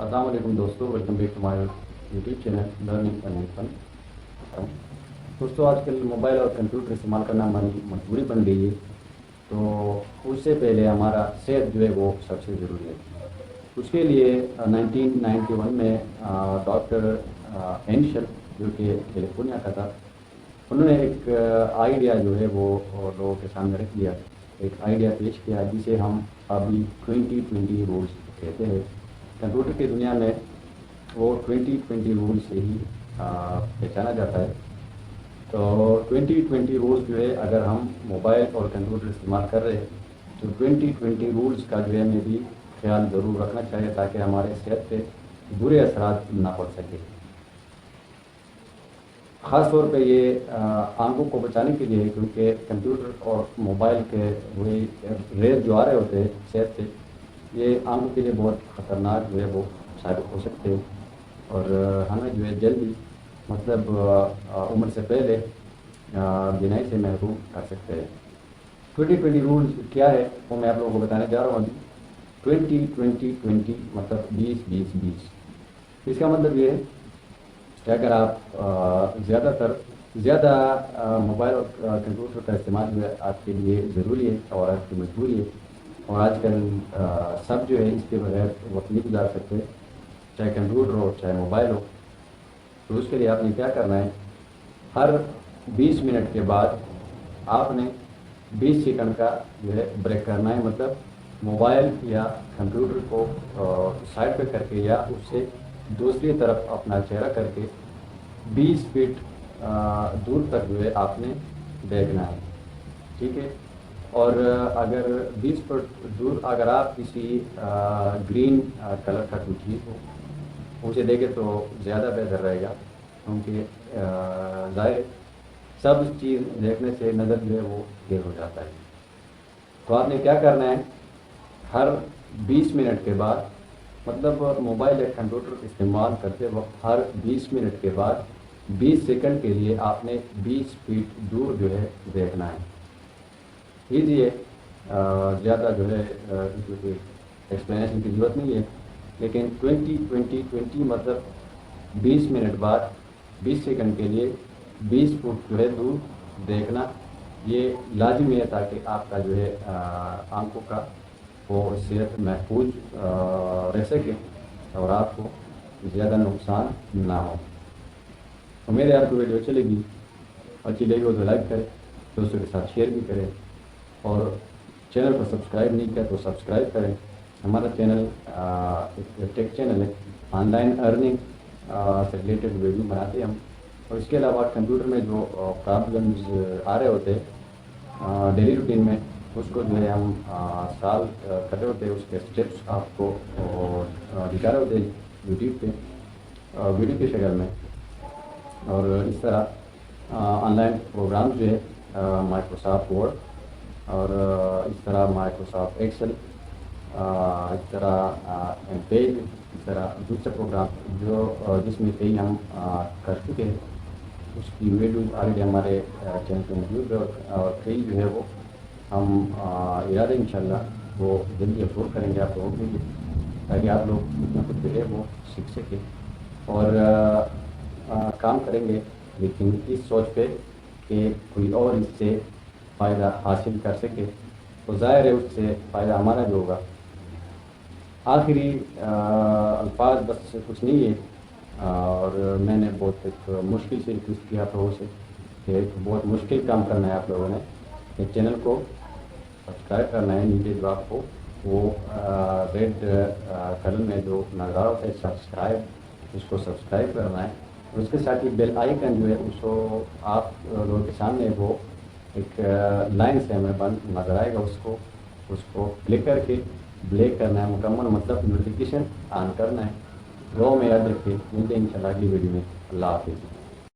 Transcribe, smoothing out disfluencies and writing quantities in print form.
السلام علیکم دوستو، welcome back to my YouTube channel learning and fun. دوستو، آج کل موبائل اور کمپیوٹر استعمال کرنا ہماری مجبوری بن گئی ہے، تو اس سے پہلے ہمارا صحت جو ہے وہ سب سے ضروری ہے۔ اس کے لیے 1991 میں ڈاکٹر اینشل جو کہ کیلیفورنیا کا تھا، انہوں نے ایک آئیڈیا جو ہے وہ لوگوں کے سامنے رکھ دیا، ایک آئیڈیا پیش کیا جسے ہم ابھی 2020 رولز کہتے ہیں۔ کمپیوٹر کی دنیا میں وہ 2020 رول سے ہی پہچانا جاتا ہے۔ تو 2020 رولز جو ہے، اگر ہم موبائل اور کمپیوٹر استعمال کر رہے ہیں تو 2020 رولز کا جو ہے ہمیں بھی خیال ضرور رکھنا چاہیے تاکہ ہمارے صحت پہ برے اثرات نہ پڑ سکے۔ خاص طور پہ یہ آنکھوں کو بچانے کے لیے، کیونکہ کمپیوٹر اور موبائل کے برے ریز جو آ رہے ہوتے ہیں صحت سے، یہ آنکھوں کے لیے بہت خطرناک جو ہے وہ ثابت ہو سکتے ہیں، اور ہمیں جو ہے جلدی مطلب عمر سے پہلے بینائی سے محروم کر سکتے ہیں۔ 2020 رولز کیا ہے وہ میں آپ لوگوں کو بتانے جا رہا ہوں ابھی۔ 20-20-20 مطلب 20-20-20۔ اس کا مطلب یہ ہے کہ اگر آپ زیادہ موبائل اور کمپیوٹر کا استعمال جو ہے آپ کے لیے ضروری ہے اور آپ کی مجبوری ہے، اور آج کل سب جو ہے اس کے بغیر وقت نہیں گزار سکتے، چاہے کمپیوٹر ہو چاہے موبائل ہو، تو اس کے لیے آپ نے کیا کرنا ہے، ہر 20 منٹ کے بعد آپ نے 20 سیکنڈ کا جو ہے بریک کرنا ہے۔ مطلب موبائل یا کمپیوٹر کو سائڈ پہ کر کے یا اس سے دوسری طرف اپنا چہرہ کر کے 20 فٹ دور تک جو ہے آپ نے دیکھنا ہے، ٹھیک ہے۔ اور اگر 20 فٹ دور اگر آپ کسی گرین کلر کا کوئی چیز ہو اسے دیکھیں تو زیادہ بہتر رہے گا، کیونکہ ظاہر سب چیز دیکھنے سے نظر جو ہے وہ دیر ہو جاتا ہے۔ تو آپ نے کیا کرنا ہے، ہر 20 منٹ کے بعد، مطلب موبائل یا کمپیوٹر استعمال کرتے وقت ہر 20 منٹ کے بعد 20 سیکنڈ کے لیے آپ نے 20 فٹ دور جو ہے دیکھنا ہے۔ ایزی ہے، زیادہ جو ہے کوئی ایکسپلینیشن کی ضرورت نہیں ہے، لیکن 20-20-20 مطلب 20 منٹ بعد 20 سیکنڈ کے لیے 20 فٹ جو ہے دور دیکھنا، یہ لازمی ہے تاکہ آپ کا جو ہے آنکھوں کا وہ صحت محفوظ رہ سکے اور آپ کو زیادہ نقصان نہ ہو۔ امید ہے آپ کو ویڈیو اچھی لگی ہو تو لائک کریں، دوستوں کے ساتھ شیئر بھی کریں، اور چینل کو سبسکرائب نہیں کیا تو سبسکرائب کریں۔ ہمارا چینل ایک ٹیک چینل ہے، آن لائن ارننگ سے ریلیٹڈ ویڈیو بناتے ہیں ہم، اور اس کے علاوہ کمپیوٹر میں جو پرابلمز آ رہے ہوتے ہیں ڈیلی روٹین میں، اس کو جو ہے ہم سالو کر رہے ہوتے ہیں، اس کے اسٹیپس آپ کو دکھا رہے ہوتے ہیں یوٹیوب پہ ویڈیو کی شکل میں۔ اور اس طرح آن لائن پروگرام جو ہے مائکروسافٹ ورڈ، اور اس طرح مائکروسافٹ ایکسل، اس طرح پیج، اس طرح دوسرے پروگرام جو جس میں کئی ہم کر چکے ہیں، اس کی ویڈیوز آلریڈی ہمارے چینل پہ موجود ہے، اور کئی جو ہے وہ ہم ارادے انشاءاللہ وہ جلدی اپلوڈ کریں گے آپ لوگوں کے لیے، تاکہ آپ لوگ اتنا کچھ جو ہے وہ سیکھ سکیں اور کام کریں گے، لیکن اس سوچ پہ کہ کوئی اور اس سے فائدہ حاصل کر سکے، تو ظاہر ہے اس سے فائدہ ہمارا جو ہوگا۔ آخری الفاظ بس کچھ نہیں ہے، اور میں نے بہت ایک مشکل سے ریکویسٹ کیا آپ لوگوں سے کہ ایک بہت مشکل کام کرنا ہے آپ لوگوں نے، کہ چینل کو سبسکرائب کرنا ہے۔ نیچے جو آپ کو وہ ریڈ کلر میں جو نظر ہوتا ہے سبسکرائب، اس کو سبسکرائب کرنا ہے، اور اس کے ساتھ ہی بیل آئیکن جو ہے اس کو آپ لوگوں کے سامنے وہ ایک لائن سے ہمیں بند نظر آئے گا، اس کو کلک کر کے بلیک کرنا ہے مکمل، مطلب نوٹیفیکیشن آن کرنا ہے۔ دعاؤں میں یاد رکھیں، ملتے ہیں انشاءاللہ اگلی ویڈیو میں۔ اللہ حافظ۔